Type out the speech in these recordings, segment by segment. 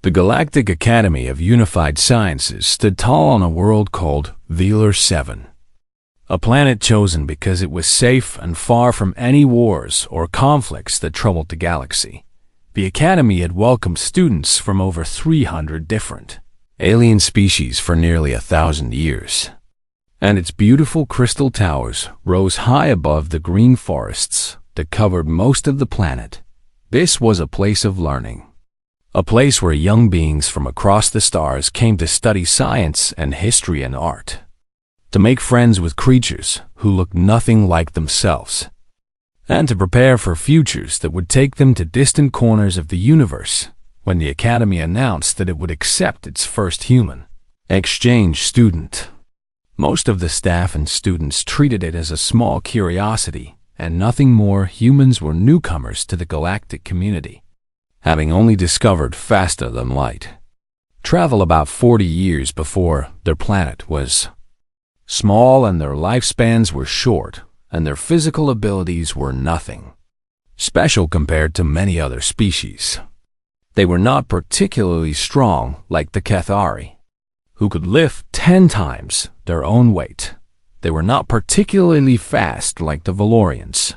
The Galactic Academy of Unified Sciences stood tall on a world called Velar 7, a planet chosen because it was safe and far from any wars or conflicts that troubled the galaxy. The Academy had welcomed students from over 300 different alien species for nearly 1,000 years, and its beautiful crystal towers rose high above the green forests that covered most of the planet. This was a place of learning, a place where young beings from across the stars came to study science and history and art, to make friends with creatures who looked nothing like themselves, and to prepare for futures that would take them to distant corners of the universe. When the Academy announced that it would accept its first human exchange student, most of the staff and students treated it as a small curiosity and nothing more. Humans were newcomers to the galactic community, having only discovered faster than light travel about 40 years before. Their planet was small and their lifespans were short, and their physical abilities were nothing special compared to many other species. They were not particularly strong like the Cathari, who could lift 10 times their own weight. They were not particularly fast like the Valorians,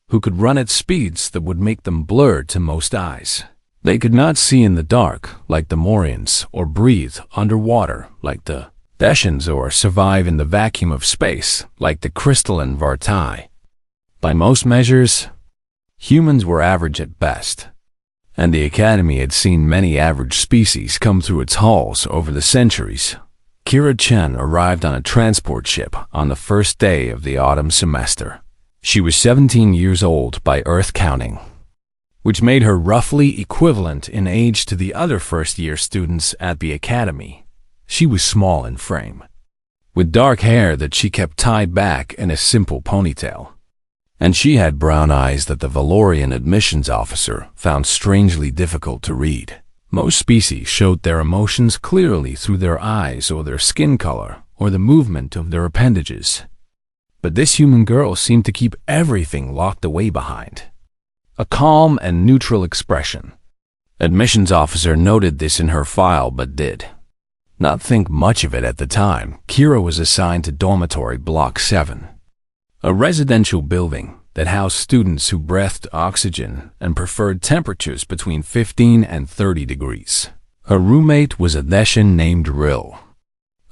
who could run at speeds that would make them blurred to most eyes. They could not see in the dark like the Morians, or breathe underwater like the Thessians, or survive in the vacuum of space like the crystalline Vartai. By most measures, humans were average at best, and the Academy had seen many average species come through its halls over the centuries. Kira Chen arrived on a transport ship on the first day of the autumn semester. She was 17 years old by Earth counting, which made her roughly equivalent in age to the other first-year students at the Academy. She was small in frame, with dark hair that she kept tied back in a simple ponytail, and she had brown eyes that the Valorian admissions officer found strangely difficult to read. Most species showed their emotions clearly through their eyes or their skin color or the movement of their appendages, but this human girl seemed to keep everything locked away behind a calm and neutral expression. Admissions officer noted this in her file but did not think much of it at the time. Kira was assigned to dormitory block 7, a residential building that housed students who breathed oxygen and preferred temperatures between 15 and 30 degrees. Her roommate was a Thessian named Rill,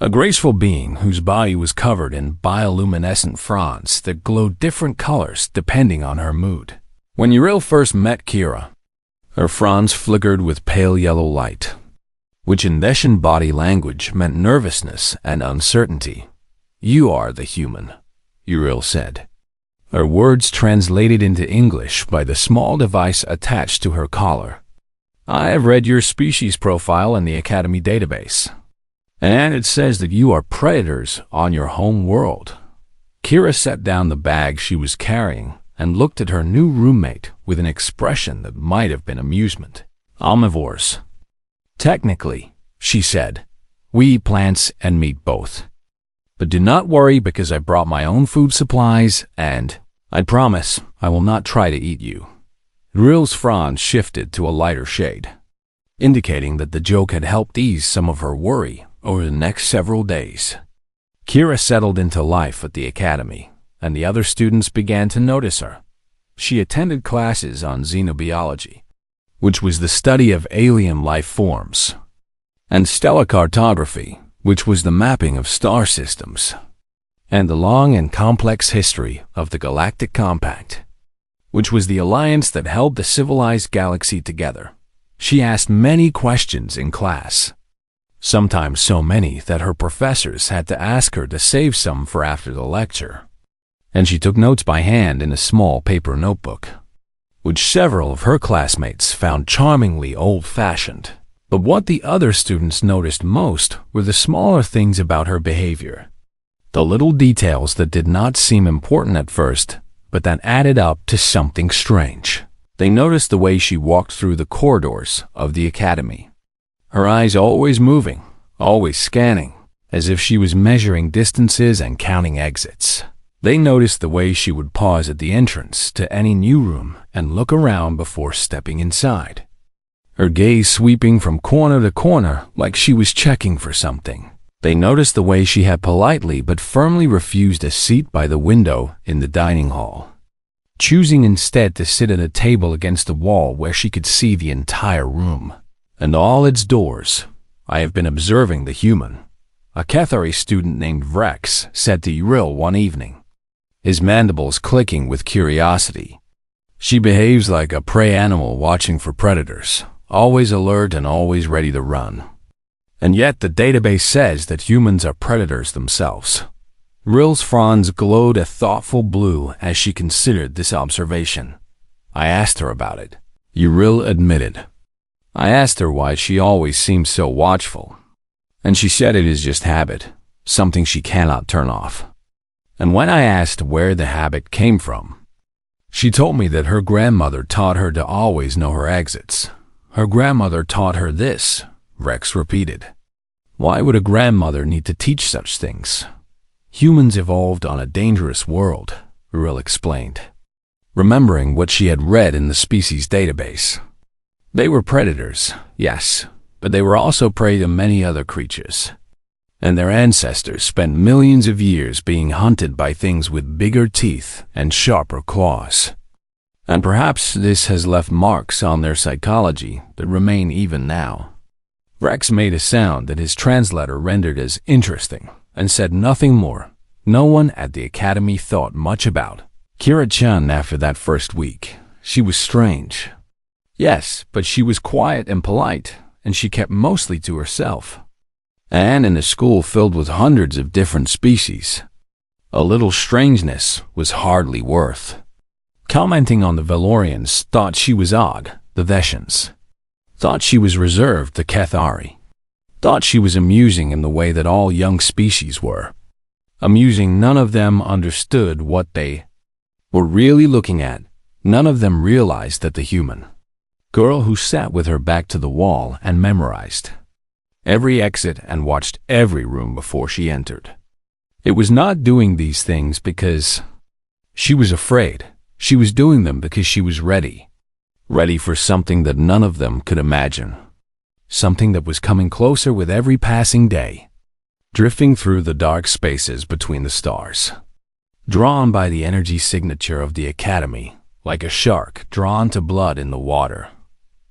a graceful being whose body was covered in bioluminescent fronds that glowed different colors depending on her mood. When Rill first met Kira, her fronds flickered with pale yellow light, which in Thessian body language meant nervousness and uncertainty. "You are the human," Uriel said, her words translated into English by the small device attached to her collar. "I have read your species profile in the Academy database, and it says that you are predators on your home world." Kira set down the bag she was carrying and looked at her new roommate with an expression that might have been amusement. "Omnivores. Technically," she said, "we eat plants and meat both. But do not worry because I brought my own food supplies and I promise I will not try to eat you." Rill's frown shifted to a lighter shade, indicating that the joke had helped ease some of her worry over the next several days. Kira settled into life at the Academy, and the other students began to notice her. She attended classes on xenobiology, which was the study of alien life forms, and stellar cartography, which was the mapping of star systems, and the long and complex history of the Galactic Compact, which was the alliance that held the civilized galaxy together. She asked many questions in class, sometimes so many that her professors had to ask her to save some for after the lecture, and she took notes by hand in a small paper notebook, which several of her classmates found charmingly old-fashioned. But what the other students noticed most were the smaller things about her behavior, the little details that did not seem important at first, but that added up to something strange. They noticed the way she walked through the corridors of the Academy, her eyes always moving, always scanning, as if she was measuring distances and counting exits. They noticed the way she would pause at the entrance to any new room and look around before stepping inside. her gaze sweeping from corner to corner like she was checking for something. They noticed the way she had politely but firmly refused a seat by the window in the dining hall, choosing instead to sit at a table against the wall where she could see the entire room and all its doors. "I have been observing the human," a Cathari student named Rex said to Uriel one evening, his mandibles clicking with curiosity. "She behaves like a prey animal watching for predators, always alert and always ready to run. And yet the database says that humans are predators themselves." Ril's fronds glowed a thoughtful blue as she considered this observation. "I asked her about it," Uriel admitted. "I asked her why she always seems so watchful, and she said it is just habit, something she cannot turn off. And when I asked where the habit came from, she told me that her grandmother taught her to always know her exits. Her grandmother taught her this," Rex repeated. "Why would a grandmother need to teach such things? Humans evolved on a dangerous world," Uriel explained, remembering what she had read in the species database. "They were predators, yes, but they were also prey to many other creatures. And their ancestors spent millions of years being hunted by things with bigger teeth and sharper claws. And perhaps this has left marks on their psychology that remain even now." Rex made a sound that his translator rendered as interesting and said nothing more. No one at the academy thought much about Kira-chan after that first week. She was strange. Yes, but she was quiet and polite, and she kept mostly to herself. And in a school filled with hundreds of different species, a little strangeness was hardly worth. Commenting on the Valorians thought she was odd, the Veshans thought she was reserved, the Cathari thought she was amusing in the way that all young species were. Amusing, none of them understood what they were really looking at. None of them realized that the human girl who sat with her back to the wall and memorized every exit and watched every room before she entered, it was not doing these things because she was afraid. She was doing them because she was ready for something that none of them could imagine, something that was coming closer with every passing day, drifting through the dark spaces between the stars, drawn by the energy signature of the Academy, like a shark drawn to blood in the water.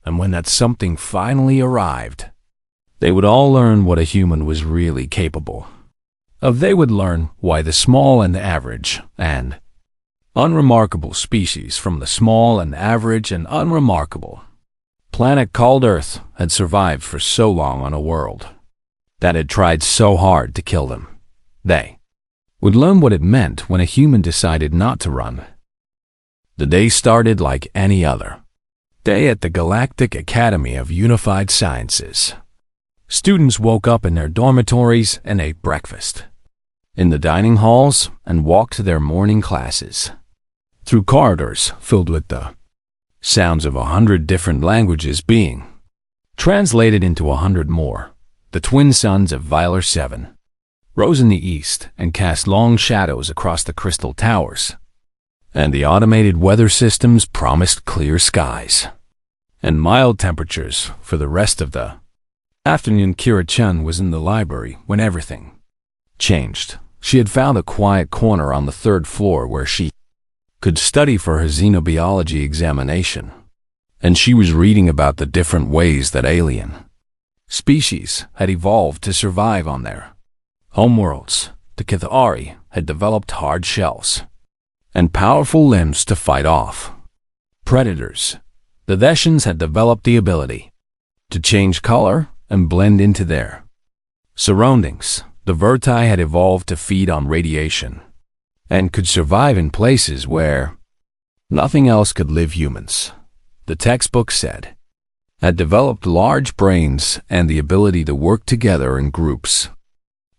And when that something finally arrived, they would all learn what a human was really capable of. They would learn why the small and average and unremarkable species from the small and average and unremarkable planet called Earth had survived for so long on a world that had tried so hard to kill them. They would learn what it meant when a human decided not to run. The day started like any other day at the Galactic Academy of Unified Sciences. Students woke up in their dormitories and ate breakfast in the dining halls and walked to their morning classes through corridors filled with the sounds of 100 different languages being translated into 100 more. The twin suns of Vilar 7 rose in the east and cast long shadows across the crystal towers, and the automated weather systems promised clear skies and mild temperatures for the rest of the afternoon. Kira-chan was in the library when everything changed. She had found a quiet corner on the third floor where she could study for her xenobiology examination, and she was reading about the different ways that alien species had evolved to survive on their homeworlds. The Cathari had developed hard shells and powerful limbs to fight off predators. The Veshans had developed the ability to change color and blend into their surroundings. The Verti had evolved to feed on radiation and could survive in places where nothing else could live. Humans, the textbook said, had developed large brains and the ability to work together in groups,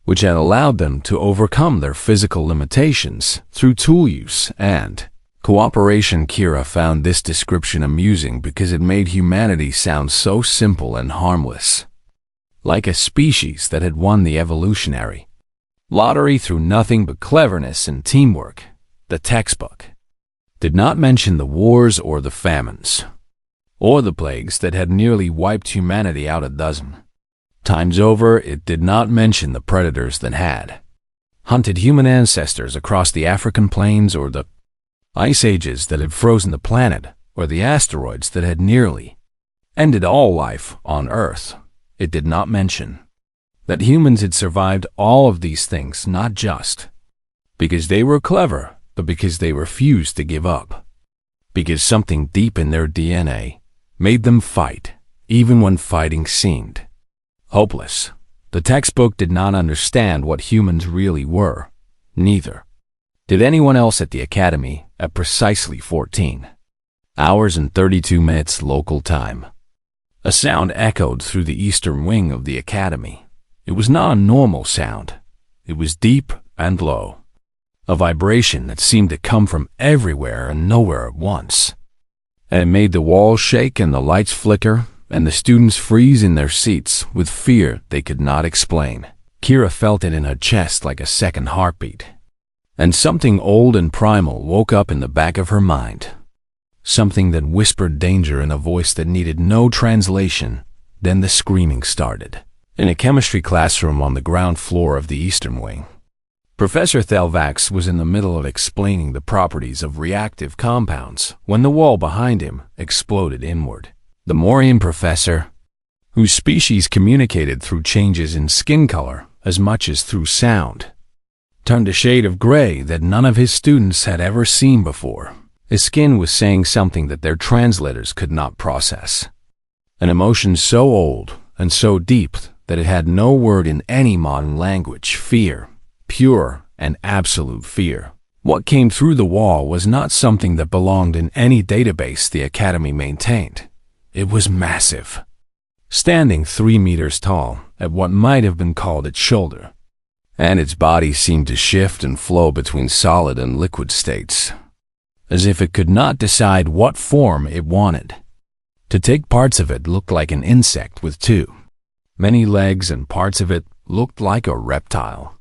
which had allowed them to overcome their physical limitations through tool use and cooperation. Kira found this description amusing because it made humanity sound so simple and harmless, like a species that had won the evolutionary lottery through nothing but cleverness and teamwork. The textbook did not mention the wars or the famines or the plagues that had nearly wiped humanity out a dozen times over. It did not mention the predators that had hunted human ancestors across the African plains, or the ice ages that had frozen the planet, or the asteroids that had nearly ended all life on Earth. It did not mention that humans had survived all of these things, not just because they were clever, but because they refused to give up. Because something deep in their DNA made them fight, even when fighting seemed hopeless. The textbook did not understand what humans really were. Neither did anyone else at the Academy at precisely 14 hours and 32 minutes local time. A sound echoed through the eastern wing of the Academy. It was not a normal sound. It was deep and low, a vibration that seemed to come from everywhere and nowhere at once. And it made the walls shake and the lights flicker and the students freeze in their seats with fear they could not explain. Kira felt it in her chest like a second heartbeat. And something old and primal woke up in the back of her mind. Something that whispered danger in a voice that needed no translation. Then the screaming started. In a chemistry classroom on the ground floor of the Eastern Wing, Professor Thelvax was in the middle of explaining the properties of reactive compounds when the wall behind him exploded inward. The Morian professor, whose species communicated through changes in skin color as much as through sound, turned a shade of gray that none of his students had ever seen before. His skin was saying something that their translators could not process. An emotion so old and so deep that it had no word in any modern language. Fear. Pure and absolute fear. What came through the wall was not something that belonged in any database the Academy maintained. It was massive, standing 3 meters tall at what might have been called its shoulder, and its body seemed to shift and flow between solid and liquid states, as if it could not decide what form it wanted. To take parts of it looked like an insect with many legs, and parts of it looked like a reptile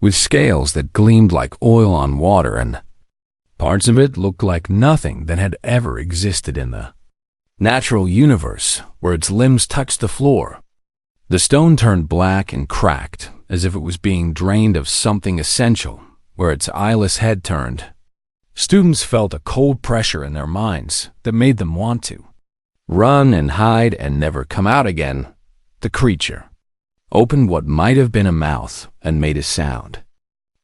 with scales that gleamed like oil on water, and parts of it looked like nothing that had ever existed in the natural universe, where its limbs touched the floor. The stone turned black and cracked, as if it was being drained of something essential, where its eyeless head turned. Students felt a cold pressure in their minds that made them want to run and hide and never come out again. The creature opened what might have been a mouth and made a sound.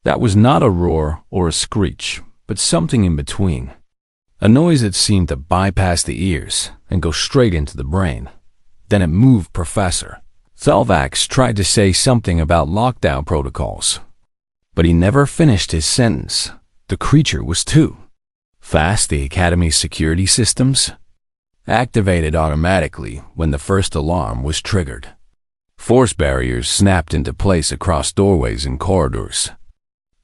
That was not a roar or a screech, but something in between. A noise that seemed to bypass the ears and go straight into the brain. Then it moved. Professor Thelvax tried to say something about lockdown protocols, but he never finished his sentence. The creature was too fast. The Academy's security systems activated automatically when the first alarm was triggered. Force barriers snapped into place across doorways and corridors.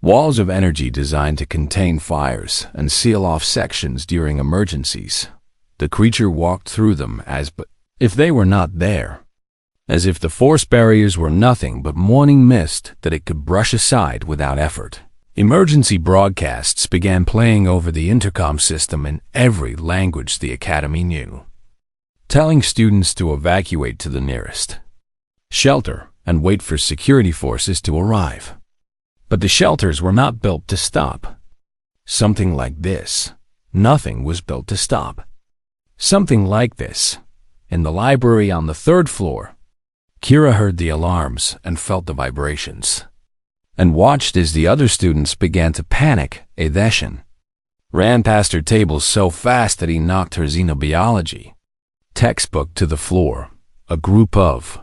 Walls of energy designed to contain fires and seal off sections during emergencies. The creature walked through them as if they were not there, as if the force barriers were nothing but morning mist that it could brush aside without effort. Emergency broadcasts began playing over the intercom system in every language the Academy knew, telling students to evacuate to the nearest shelter and wait for security forces to arrive. But the shelters were not built to stop something like this. Nothing was built to stop something like this. In the library on the 3rd floor, Kira heard the alarms and felt the vibrations, and watched as the other students began to panic. Adeshan ran past her table so fast that he knocked her xenobiology textbook to the floor. A group of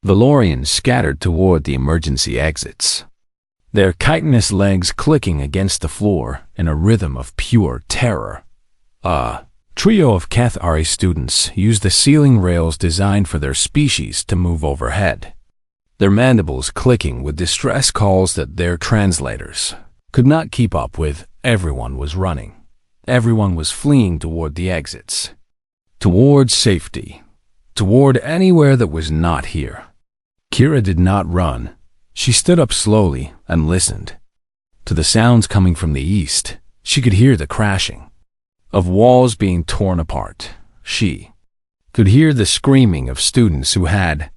Valorians scattered toward the emergency exits, their chitinous legs clicking against the floor in a rhythm of pure terror. A trio of Cathari students used the ceiling rails designed for their species to move overhead, their mandibles clicking with distress calls that their translators could not keep up with. Everyone was running. Everyone was fleeing toward the exits, toward safety, toward anywhere that was not here. Kira did not run. She stood up slowly and listened to the sounds coming from the east. She could hear the crashing of walls being torn apart. She could hear the screaming of students who had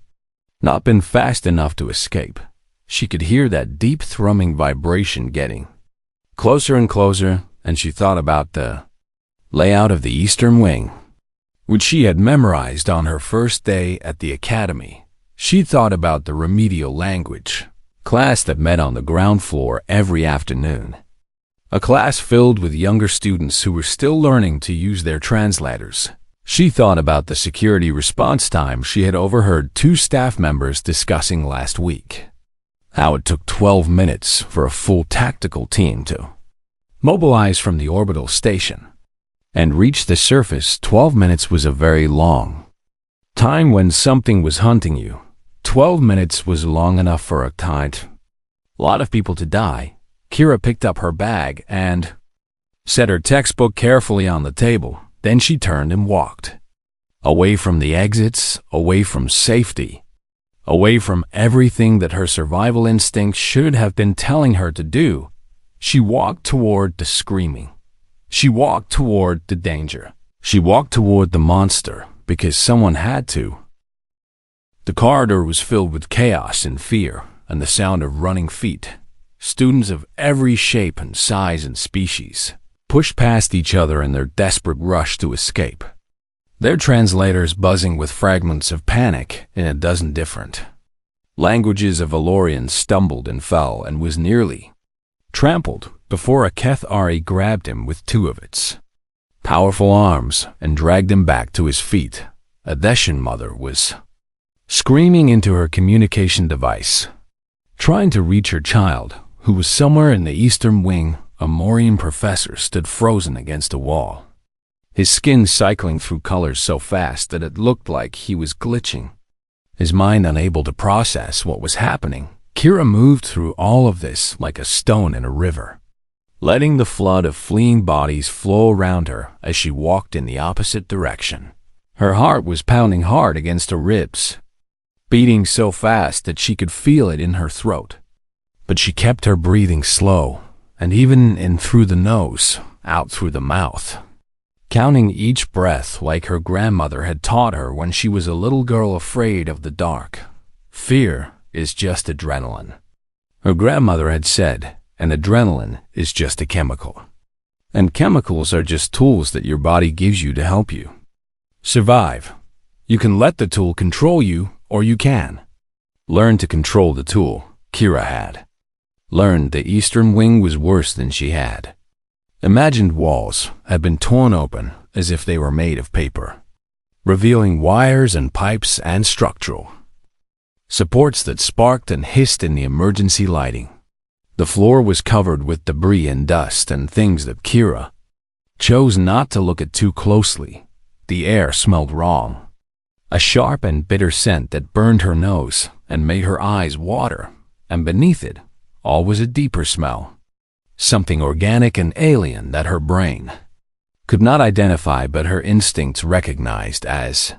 not been fast enough to escape. She could hear that deep thrumming vibration getting closer and closer, and she thought about the layout of the Eastern Wing, which she had memorized on her first day at the academy. She thought about the remedial language class that met on the ground floor every afternoon. A class filled with younger students who were still learning to use their translators. She thought about the security response time she had overheard two staff members discussing last week. How it took 12 minutes for a full tactical team to mobilize from the orbital station and reach the surface. 12 minutes was a very long time when something was hunting you. 12 minutes was long enough for a lot of people to die. Kira picked up her bag and set her textbook carefully on the table. Then she turned and walked away from the exits, away from safety, away from everything that her survival instinct should have been telling her to do. She walked toward the screaming. She walked toward the danger. She walked toward the monster because someone had to. The corridor was filled with chaos and fear and the sound of running feet. Students of every shape and size and species pushed past each other in their desperate rush to escape, their translators buzzing with fragments of panic in a dozen different languages. A Valorian stumbled and fell and was nearly trampled before a Kethari grabbed him with two of its powerful arms and dragged him back to his feet. A Deshan mother was screaming into her communication device, trying to reach her child, who was somewhere in the Eastern Wing. A Morian professor stood frozen against a wall, his skin cycling through colors so fast that it looked like he was glitching, his mind unable to process what was happening. Kira moved through all of this like a stone in a river, letting the flood of fleeing bodies flow around her as she walked in the opposite direction. Her heart was pounding hard against her ribs, beating so fast that she could feel it in her throat. But she kept her breathing slow, and even in through the nose, out through the mouth, counting each breath like her grandmother had taught her when she was a little girl afraid of the dark. Fear is just adrenaline, her grandmother had said, and adrenaline is just a chemical. And chemicals are just tools that your body gives you to help you survive. You can let the tool control you, or you can learn to control the tool. Kira had learned the Eastern Wing was worse than she had imagined. Walls had been torn open as if they were made of paper, revealing wires and pipes and structural supports that sparked and hissed in the emergency lighting. The floor was covered with debris and dust and things that Kira chose not to look at too closely. The air smelled wrong, a sharp and bitter scent that burned her nose and made her eyes water, and beneath it all was a deeper smell, something organic and alien that her brain could not identify but her instincts recognized as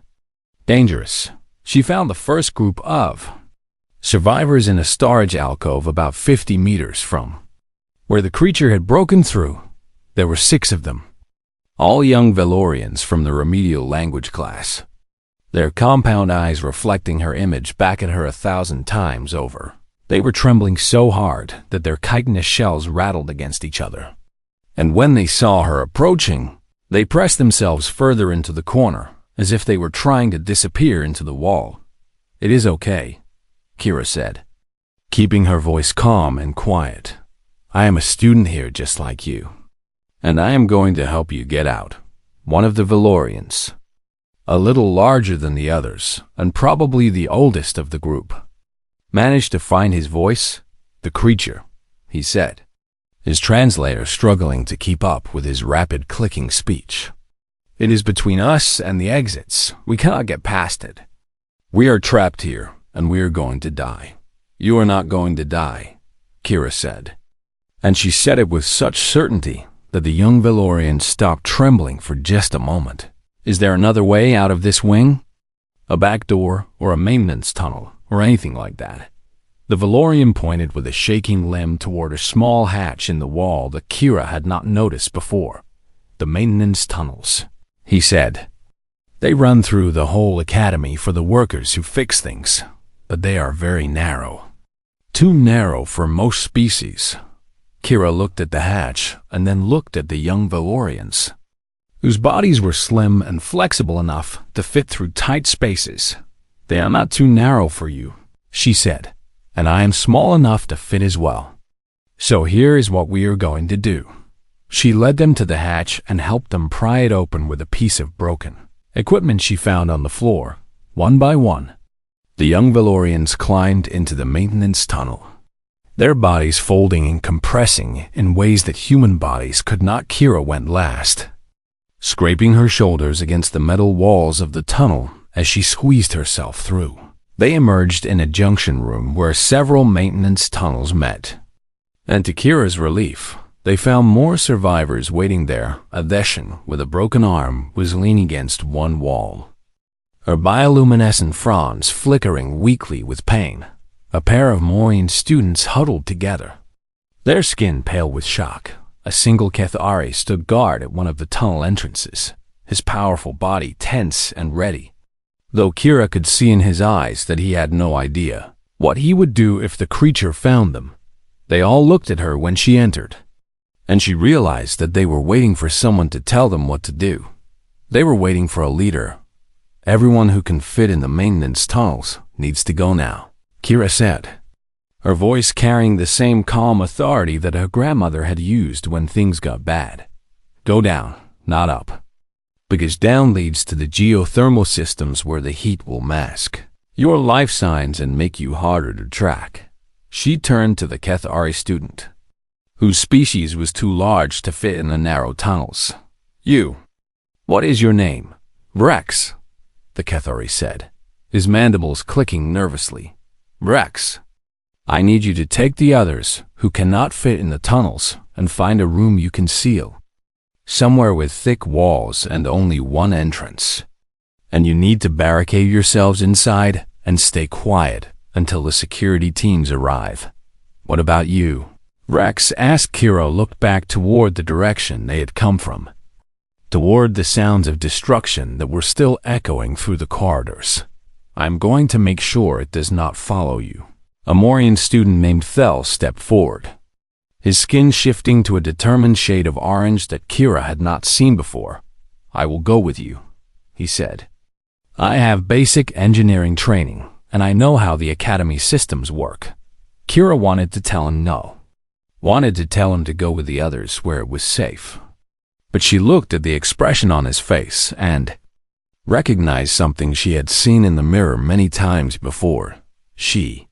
dangerous. She found the first group of survivors in a storage alcove about 50 meters from where the creature had broken through. There were 6 of them, all young Valorians from the remedial language class, their compound eyes reflecting her image back at her 1,000 times over. They were trembling so hard that their chitinous shells rattled against each other. And when they saw her approaching, they pressed themselves further into the corner, as if they were trying to disappear into the wall. "It is okay," Kira said, keeping her voice calm and quiet. "I am a student here just like you, and I am going to help you get out." One of the Valorians, a little larger than the others, and probably the oldest of the group, managed to find his voice. "The creature," he said, his translator struggling to keep up with his rapid clicking speech. "It is between us and the exits. We cannot get past it. We are trapped here, and we are going to die." "You are not going to die," Kira said. And she said it with such certainty that the young Valorian stopped trembling for just a moment. "Is there another way out of this wing? A back door or a maintenance tunnel or anything like that?" The Valorian pointed with a shaking limb toward a small hatch in the wall that Kira had not noticed before. "The maintenance tunnels," he said. They run through the whole academy for the workers who fix things, but they are very narrow. Too narrow for most species. Kira looked at the hatch and then looked at the young Valorians, whose bodies were slim and flexible enough to fit through tight spaces. They are not too narrow for you, she said, and I am small enough to fit as well. So here is what we are going to do. She led them to the hatch and helped them pry it open with a piece of broken equipment she found on the floor. One by one, the young Valorians climbed into the maintenance tunnel, their bodies folding and compressing in ways that human bodies could not. Kira went last, scraping her shoulders against the metal walls of the tunnel as she squeezed herself through. They emerged in a junction room where several maintenance tunnels met. And to Kira's relief, they found more survivors waiting there. Adeshin, with a broken arm, was leaning against one wall, her bioluminescent fronds flickering weakly with pain. A pair of Moorian students huddled together, their skin pale with shock. A single Kethari stood guard at one of the tunnel entrances, his powerful body tense and ready, though Kira could see in his eyes that he had no idea what he would do if the creature found them. They all looked at her when she entered, and she realized that they were waiting for someone to tell them what to do. They were waiting for a leader. Everyone who can fit in the maintenance tunnels needs to go now, Kira said, her voice carrying the same calm authority that her grandmother had used when things got bad. Go down, not up, because down leads to the geothermal systems where the heat will mask your life signs and make you harder to track. She turned to the Kethari student, whose species was too large to fit in the narrow tunnels. You, what is your name? Rex, the Kethari said, his mandibles clicking nervously. Rex, I need you to take the others who cannot fit in the tunnels and find a room you can seal, somewhere with thick walls and only one entrance. And you need to barricade yourselves inside and stay quiet until the security teams arrive. What about you? Rex asked. Kira looked back toward the direction they had come from, toward the sounds of destruction that were still echoing through the corridors. I'm going to make sure it does not follow you. A Moorian student named Thel stepped forward, his skin shifting to a determined shade of orange that Kira had not seen before. I will go with you, he said. I have basic engineering training, and I know how the academy systems work. Kira wanted to tell him no, wanted to tell him to go with the others where it was safe. But she looked at the expression on his face and recognized something she had seen in the mirror many times before. She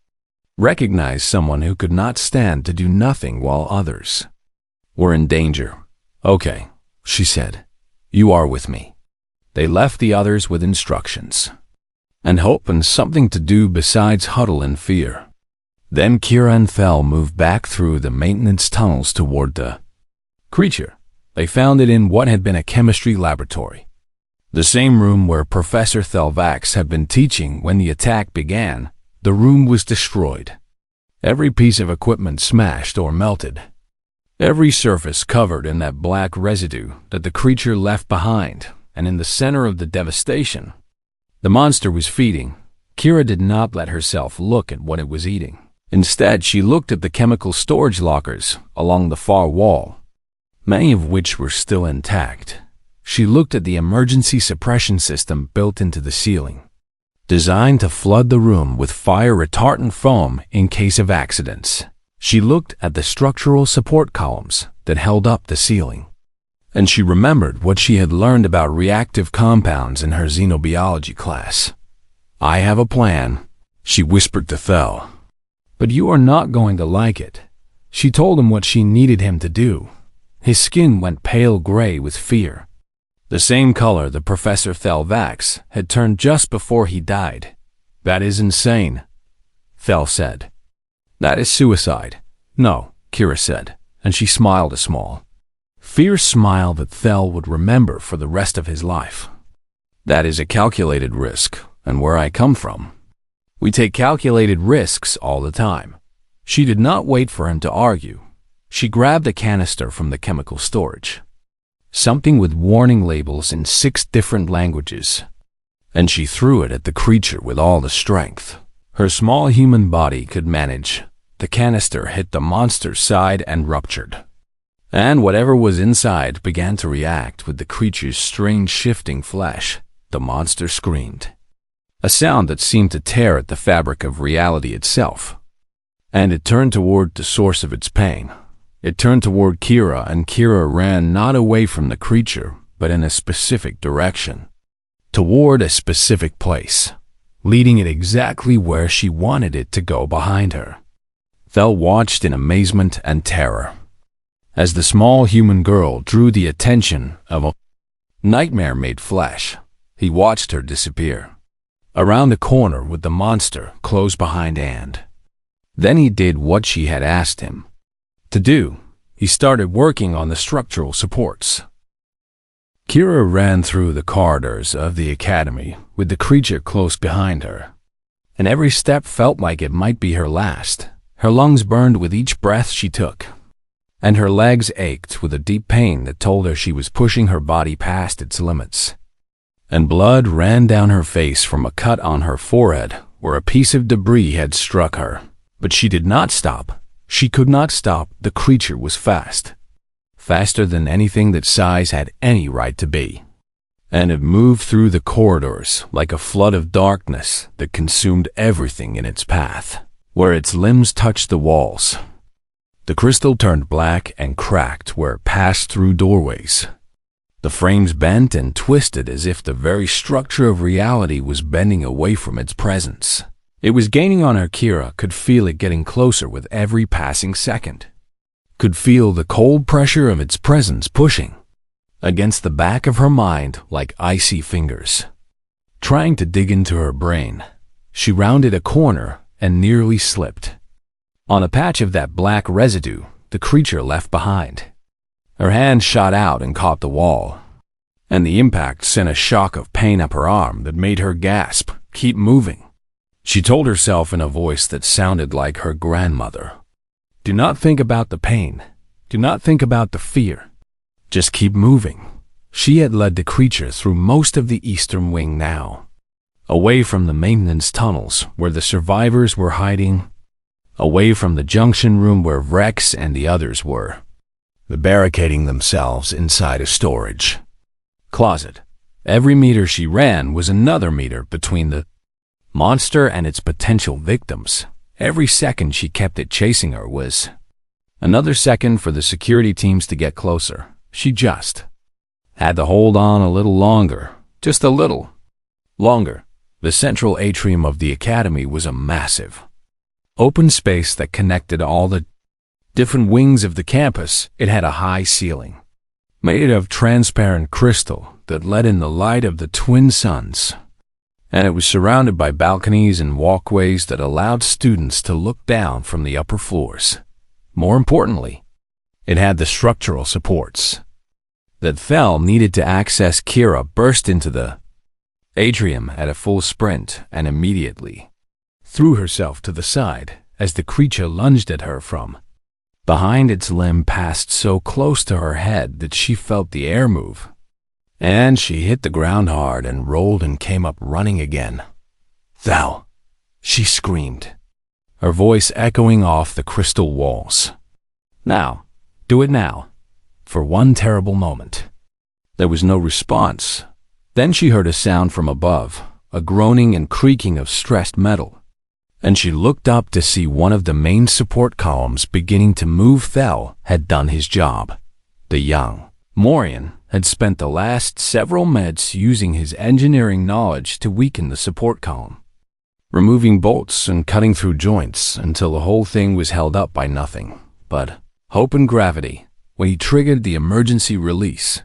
recognized someone who could not stand to do nothing while others were in danger. Okay, she said. You are with me. They left the others with instructions and hope and something to do besides huddle in fear. Then Kira and Thel moved back through the maintenance tunnels toward the creature. They found it in what had been a chemistry laboratory, the same room where Professor Thelvax had been teaching when the attack began. The room was destroyed, every piece of equipment smashed or melted, every surface covered in that black residue that the creature left behind. And in the center of the devastation, the monster was feeding. Kira did not let herself look at what it was eating. Instead, she looked at the chemical storage lockers along the far wall, many of which were still intact. She looked at the emergency suppression system built into the ceiling, designed to flood the room with fire-retardant foam in case of accidents. She looked at the structural support columns that held up the ceiling, and she remembered what she had learned about reactive compounds in her xenobiology class. I have a plan, she whispered to Thel. But you are not going to like it. She told him what she needed him to do. His skin went pale gray with fear, the same color the Professor Thelvax had turned just before he died. That is insane, Thel said. That is suicide. No, Kira said, and she smiled a small, fierce smile that Thel would remember for the rest of his life. That is a calculated risk, and where I come from, we take calculated risks all the time. She did not wait for him to argue. She grabbed a canister from the chemical storage, something with warning labels in 6 different languages. and she threw it at the creature with all the strength her small human body could manage. The canister hit the monster's side and ruptured, and whatever was inside began to react with the creature's strange shifting flesh. The monster screamed, a sound that seemed to tear at the fabric of reality itself, and it turned toward the source of its pain. It turned toward Kira, and Kira ran not away from the creature, but in a specific direction, toward a specific place, leading it exactly where she wanted it to go behind her. Thel watched in amazement and terror as the small human girl drew the attention of a nightmare-made flesh. He watched her disappear around the corner with the monster close behind, and then he did what she had asked him to do. He started working on the structural supports. Kira ran through the corridors of the academy with the creature close behind her, and every step felt like it might be her last. Her lungs burned with each breath she took, and her legs ached with a deep pain that told her she was pushing her body past its limits. And blood ran down her face from a cut on her forehead where a piece of debris had struck her. But she did not stop. She could not stop. The creature was fast, faster than anything that size had any right to be. And it moved through the corridors like a flood of darkness that consumed everything in its path. Where its limbs touched the walls, the crystal turned black and cracked where it passed through doorways. The frames bent and twisted as if the very structure of reality was bending away from its presence. It was gaining on her. Kira could feel it getting closer with every passing second, could feel the cold pressure of its presence pushing against the back of her mind like icy fingers, trying to dig into her brain. She rounded a corner and nearly slipped on a patch of that black residue the creature left behind. Her hand shot out and caught the wall, and the impact sent a shock of pain up her arm that made her gasp, "Keep moving." She told herself in a voice that sounded like her grandmother, "Do not think about the pain. Do not think about the fear. Just keep moving." She had led the creature through most of the eastern wing now, away from the maintenance tunnels where the survivors were hiding, away from the junction room where Rex and the others were, barricading themselves inside a storage closet. Every meter she ran was another meter between the monster and its potential victims. Every second she kept it chasing her was another second for the security teams to get closer. She just had to hold on a little longer, just a little longer. The central atrium of the academy was a massive, open space that connected all the different wings of the campus. It had a high ceiling, made of transparent crystal that let in the light of the twin suns, and it was surrounded by balconies and walkways that allowed students to look down from the upper floors. More importantly, it had the structural supports that Thel needed to access. Kira burst into the atrium at a full sprint and immediately threw herself to the side as the creature lunged at her from behind. Its limb passed so close to her head that she felt the air move, and she hit the ground hard and rolled and came up running again. "Thou!" she screamed, her voice echoing off the crystal walls. "Now, do it now." For one terrible moment, there was no response. Then she heard a sound from above, a groaning and creaking of stressed metal, and she looked up to see one of the main support columns beginning to move. Thel had done his job. The young Morian had spent the last several minutes using his engineering knowledge to weaken the support column, removing bolts and cutting through joints until the whole thing was held up by nothing but hope and gravity. When he triggered the emergency release,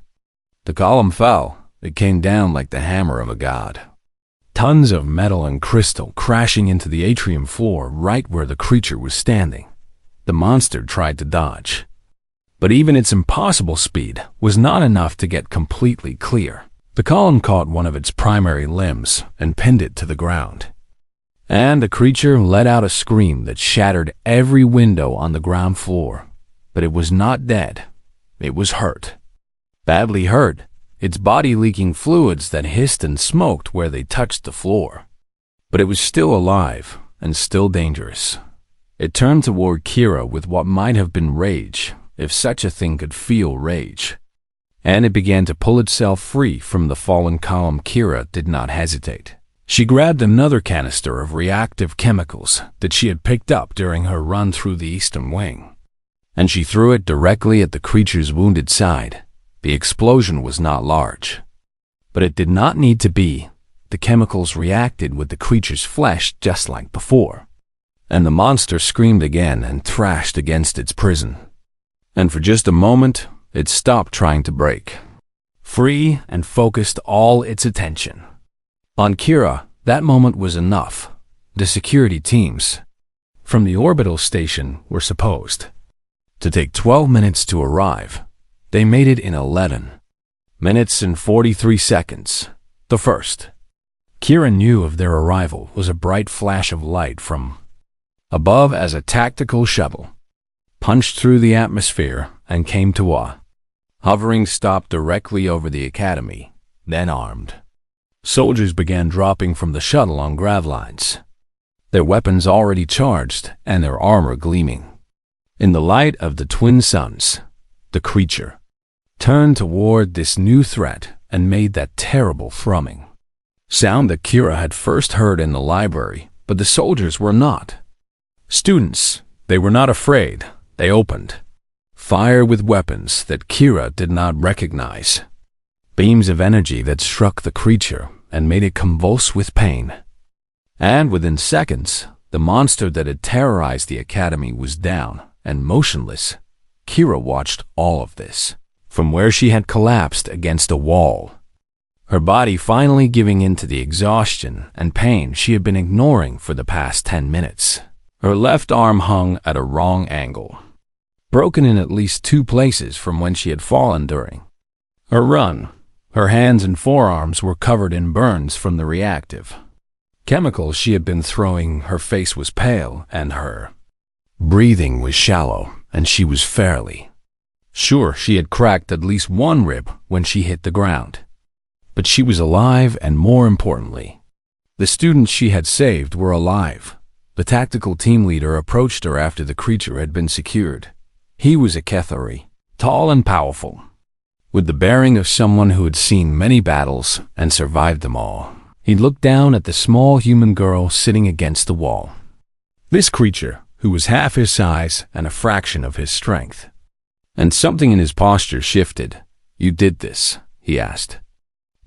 the column fell. It came down like the hammer of a god. Tons of metal and crystal crashing into the atrium floor right where the creature was standing. The monster tried to dodge, but even its impossible speed was not enough to get completely clear. The column caught one of its primary limbs and pinned it to the ground, and the creature let out a scream that shattered every window on the ground floor. But it was not dead. It was hurt. Badly hurt. its body leaking fluids that hissed and smoked where they touched the floor. But it was still alive and still dangerous. It turned toward Kira with what might have been rage, if such a thing could feel rage. And it began to pull itself free from the fallen column. Kira did not hesitate. She grabbed another canister of reactive chemicals that she had picked up during her run through the eastern wing, and she threw it directly at the creature's wounded side. The explosion was not large, but it did not need to be. The chemicals reacted with the creature's flesh just like before, and the monster screamed again and thrashed against its prison. And for just a moment, it stopped trying to break free and focused all its attention on Kira. That moment was enough. The security teams from the orbital station were supposed to take 12 minutes to arrive. They made it in 11 minutes and 43 seconds. The first Kira knew of their arrival was a bright flash of light from above as a tactical shuttle punched through the atmosphere and came to a hovering stop directly over the academy. Then armed soldiers began dropping from the shuttle on grav lines, their weapons already charged and their armor gleaming. In the light of the twin suns, the creature turned toward this new threat and made that terrible thrumming sound that Kira had first heard in the library. But the soldiers were not students. They were not afraid. They opened fire with weapons that Kira did not recognize. Beams of energy that struck the creature and made it convulse with pain. And within seconds, the monster that had terrorized the academy was down and motionless. Kira watched all of this from where she had collapsed against a wall, her body finally giving in to the exhaustion and pain she had been ignoring for the past 10 minutes. Her left arm hung at a wrong angle, broken in at least 2 places from when she had fallen during her run. Her hands and forearms were covered in burns from the reactive chemicals she had been throwing. Her face was pale and her breathing was shallow, and she was fairly sure she had cracked at least one rib when she hit the ground. But she was alive, and more importantly, the students she had saved were alive. The tactical team leader approached her after the creature had been secured. He was a Kethari, tall and powerful, with the bearing of someone who had seen many battles and survived them all. He looked down at the small human girl sitting against the wall. This creature, who was half his size and a fraction of his strength. And something in his posture shifted. "You did this?" he asked,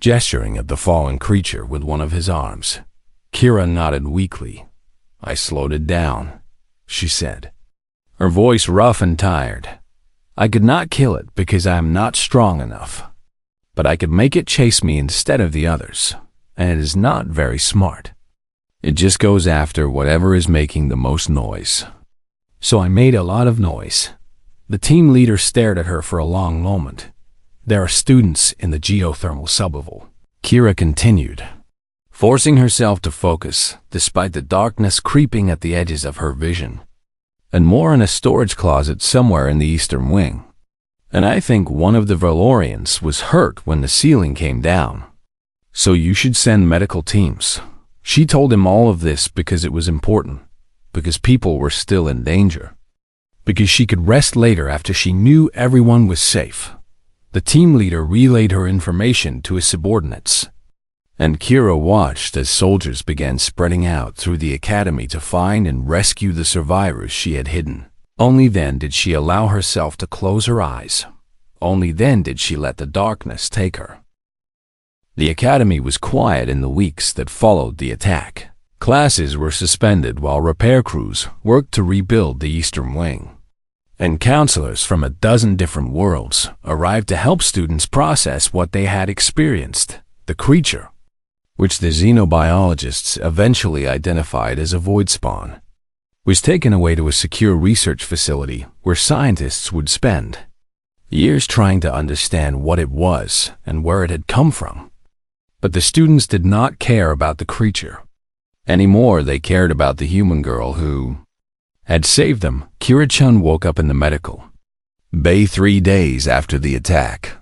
gesturing at the fallen creature with one of his arms. Kira nodded weakly. "I slowed it down," she said, her voice rough and tired. "I could not kill it because I am not strong enough, but I could make it chase me instead of the others, and it is not very smart. It just goes after whatever is making the most noise. So I made a lot of noise." The team leader stared at her for a long moment. "There are students in the geothermal sublevel," Kira continued, forcing herself to focus despite the darkness creeping at the edges of her vision. "And more in a storage closet somewhere in the eastern wing. And I think one of the Valorians was hurt when the ceiling came down. So you should send medical teams." She told him all of this because it was important, because people were still in danger, because she could rest later after she knew everyone was safe. The team leader relayed her information to his subordinates, and Kira watched as soldiers began spreading out through the academy to find and rescue the survivors she had hidden. Only then did she allow herself to close her eyes. Only then did she let the darkness take her. The academy was quiet in the weeks that followed the attack. Classes were suspended while repair crews worked to rebuild the eastern wing. And counselors from a dozen different worlds arrived to help students process what they had experienced. The creature, which the xenobiologists eventually identified as a void spawn, was taken away to a secure research facility where scientists would spend years trying to understand what it was and where it had come from. But the students did not care about the creature anymore. They cared about the human girl who had saved them. Kira-chun woke up in the medical bay 3 days after the attack.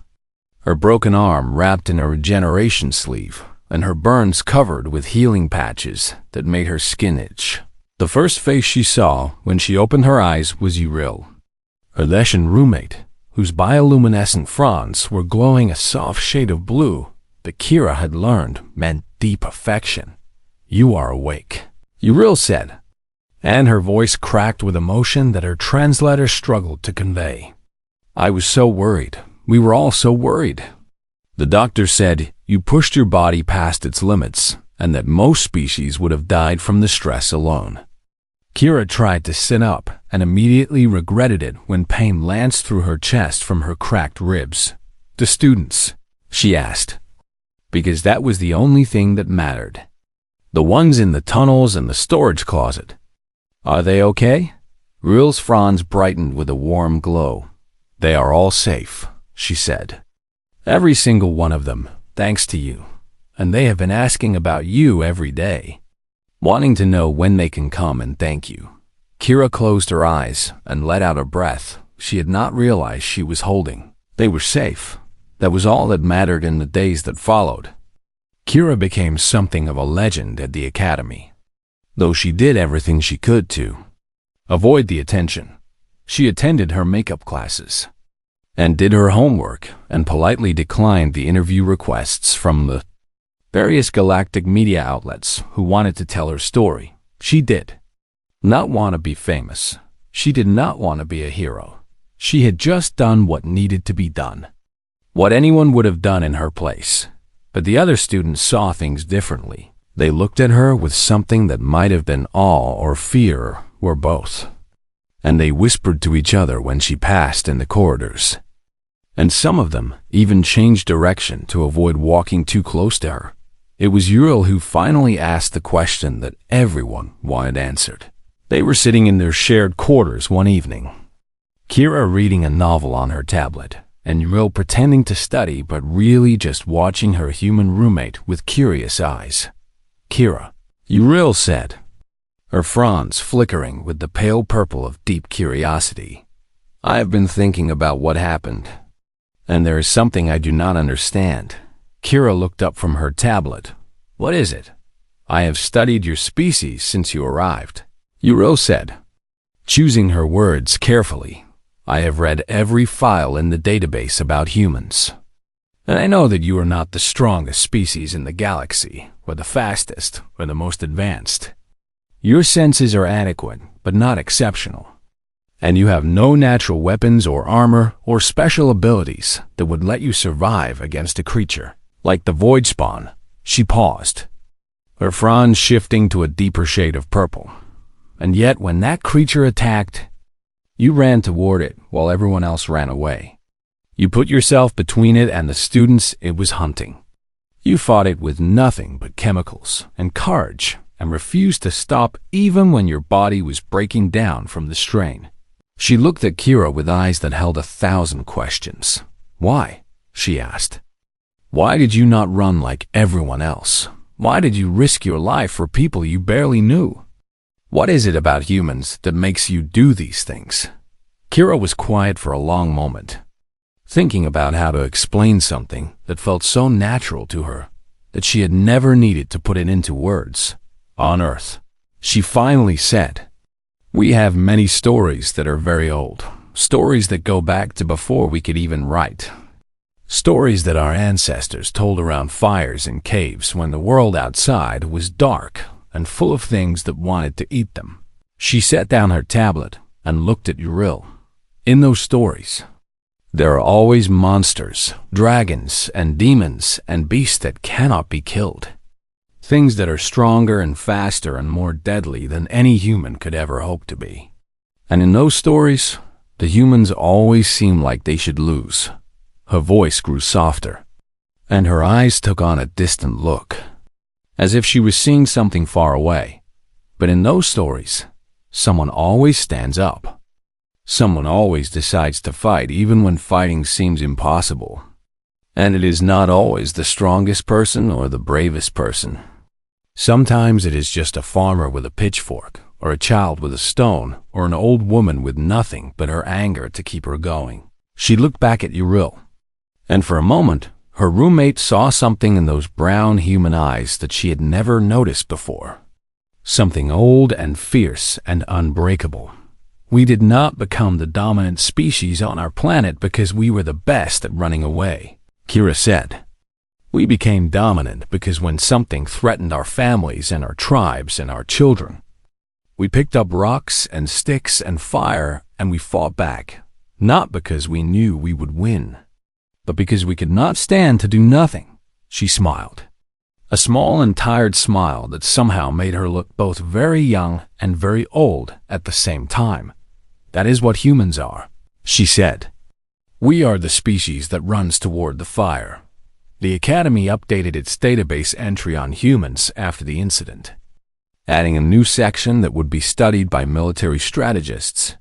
her broken arm wrapped in a regeneration sleeve, and her burns covered with healing patches that made her skin itch. The first face she saw when she opened her eyes was Uriel, her Leshan roommate, whose bioluminescent fronds were glowing a soft shade of blue that Kira had learned meant deep affection. "You are awake," Uriel said, and her voice cracked with emotion that her translator struggled to convey. "I was so worried. We were all so worried. The doctor said you pushed your body past its limits and that most species would have died from the stress alone." Kira tried to sit up and immediately regretted it when pain lanced through her chest from her cracked ribs. "The students?" she asked, because that was the only thing that mattered. "The ones in the tunnels and the storage closet. Are they okay?" Uriel's fronds brightened with a warm glow. "They are all safe," she said. "Every single one of them, thanks to you. And they have been asking about you every day, wanting to know when they can come and thank you." Kira closed her eyes and let out a breath she had not realized she was holding. They were safe. That was all that mattered in the days that followed. Kira became something of a legend at the academy, though she did everything she could to avoid the attention. She attended her makeup classes and did her homework and politely declined the interview requests from the various galactic media outlets who wanted to tell her story. She did not want to be famous. She did not want to be a hero. She had just done what needed to be done, what anyone would have done in her place. But the other students saw things differently. They looked at her with something that might have been awe or fear or both. And they whispered to each other when she passed in the corridors. And some of them even changed direction to avoid walking too close to her. It was Uriel who finally asked the question that everyone wanted answered. They were sitting in their shared quarters one evening, Kira reading a novel on her tablet, and Uriel pretending to study but really just watching her human roommate with curious eyes. "Kira," Uriel said, her fronds flickering with the pale purple of deep curiosity. "I have been thinking about what happened, and there is something I do not understand." Kira looked up from her tablet. "What is it?" "I have studied your species since you arrived," Uriel said, choosing her words carefully. "I have read every file in the database about humans. And I know that you are not the strongest species in the galaxy, or the fastest, or the most advanced. Your senses are adequate, but not exceptional. And you have no natural weapons or armor or special abilities that would let you survive against a creature like the Void Spawn." She paused, her fronds shifting to a deeper shade of purple. "And yet when that creature attacked, you ran toward it while everyone else ran away. You put yourself between it and the students it was hunting. You fought it with nothing but chemicals and courage and refused to stop even when your body was breaking down from the strain." She looked at Kira with eyes that held 1,000 questions. "Why?" she asked. "Why did you not run like everyone else? Why did you risk your life for people you barely knew? What is it about humans that makes you do these things?" Kira was quiet for a long moment, thinking about how to explain something that felt so natural to her that she had never needed to put it into words. "On Earth," she finally said, "we have many stories that are very old, stories that go back to before we could even write. Stories that our ancestors told around fires in caves when the world outside was dark and full of things that wanted to eat them." She set down her tablet and looked at Uriel. "In those stories, there are always monsters, dragons, and demons, and beasts that cannot be killed. Things that are stronger and faster and more deadly than any human could ever hope to be. And in those stories, the humans always seem like they should lose." Her voice grew softer, and her eyes took on a distant look, as if she was seeing something far away. "But in those stories, someone always stands up. Someone always decides to fight even when fighting seems impossible. And it is not always the strongest person or the bravest person. Sometimes it is just a farmer with a pitchfork, or a child with a stone, or an old woman with nothing but her anger to keep her going." She looked back at Uriel. And for a moment, her roommate saw something in those brown human eyes that she had never noticed before. Something old and fierce and unbreakable. We did not become the dominant species on our planet because we were the best at running away, Kira said. We became dominant because when something threatened our families and our tribes and our children, we picked up rocks and sticks and fire and we fought back, not because we knew we would win, but because we could not stand to do nothing. She smiled. A small and tired smile that somehow made her look both very young and very old at the same time. That is what humans are, she said. We are the species that runs toward the fire. The Academy updated its database entry on humans after the incident, adding a new section that would be studied by military strategists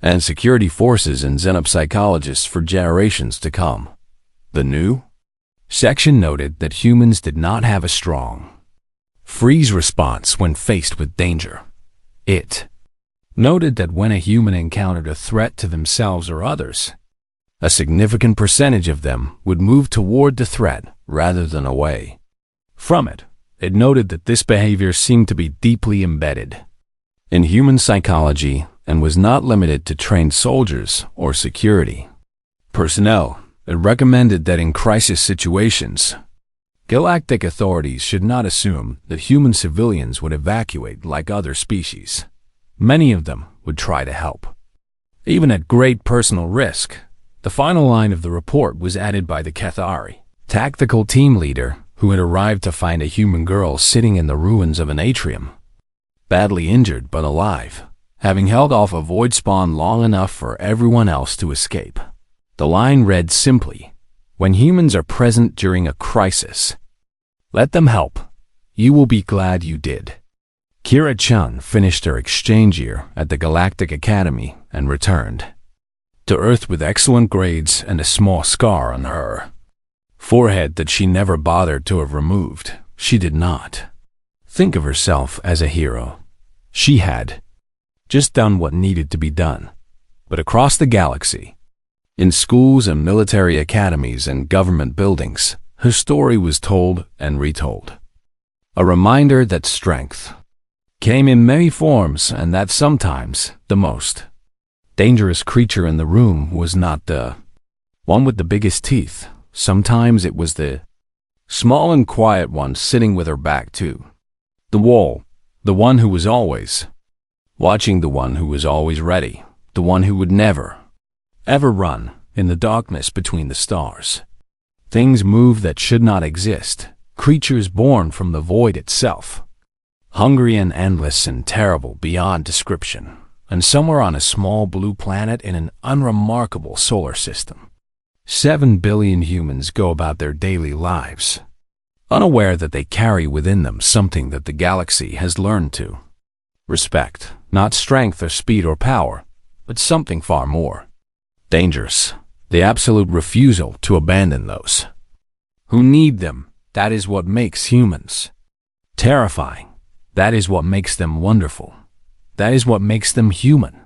and security forces and xenopsychologists for generations to come. The new section noted that humans did not have a strong freeze response when faced with danger. It noted that when a human encountered a threat to themselves or others, a significant percentage of them would move toward the threat rather than away from it. It noted that this behavior seemed to be deeply embedded in human psychology and was not limited to trained soldiers or security personnel. It recommended that in crisis situations, galactic authorities should not assume that human civilians would evacuate like other species. Many of them would try to help, even at great personal risk. The final line of the report was added by the Cathari tactical team leader who had arrived to find a human girl sitting in the ruins of an atrium, badly injured but alive, having held off a void spawn long enough for everyone else to escape. The line read simply, "When humans are present during a crisis, let them help. You will be glad you did." Kira Chun finished her exchange year at the Galactic Academy and returned to Earth with excellent grades and a small scar on her forehead that she never bothered to have removed. She did not think of herself as a hero. She had just done what needed to be done. But across the galaxy, in schools and military academies and government buildings, her story was told and retold. A reminder that strength came in many forms and that sometimes the most dangerous creature in the room was not the one with the biggest teeth. Sometimes it was the small and quiet one sitting with her back to the wall, the one who was always watching, the one who was always ready, the one who would never, ever run in the darkness between the stars. Things move that should not exist, creatures born from the void itself, hungry and endless and terrible beyond description. And somewhere on a small blue planet in an unremarkable solar system, 7 billion humans go about their daily lives, unaware that they carry within them something that the galaxy has learned to respect, not strength or speed or power, but something far more dangerous, the absolute refusal to abandon those who need them. That is what makes humans terrifying. That is what makes them wonderful. That is what makes them human.